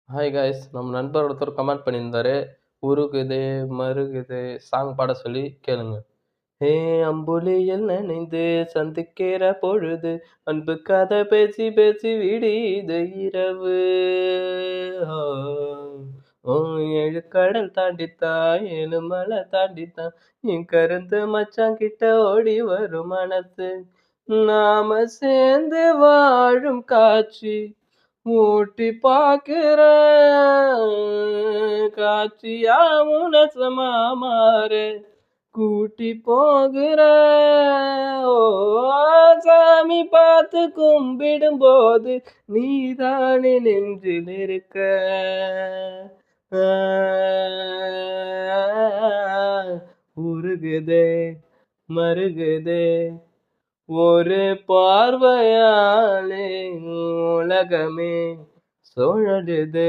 Hi guys, நம்ம நண்பர் ஒருத்தர் கமெண்ட் பண்ணியிருந்தாரு. "உருகுதே மருகுதே" சாங் பாட சொல்லி கேளுங்க. "ஏ அம்புலியில் நனைந்து சந்திக்கிற பொழுது, அன்பு கதை பேசி பேசி விடியுது இரவு. ஓ ஓ, 7 கடல் தாண்டித்தான் 7 மலை தாண்டித்தான் என் கருந்து மச்சான் கிட்ட ஓடி வரும் மனசு. நாம சேர்ந்து வாழும் காட்சி ஊட்டி பாக்குற காட்சியா உனசமா மாறு கூட்டி போகிற. ஓ, சாமி பார்த்து கும்பிடும் போது நீதானே நெஞ்சில் இருக்க. ஆ, உருகுதே மருகுதே ஒரு பார்வையாலே உலகமே சுழலுது.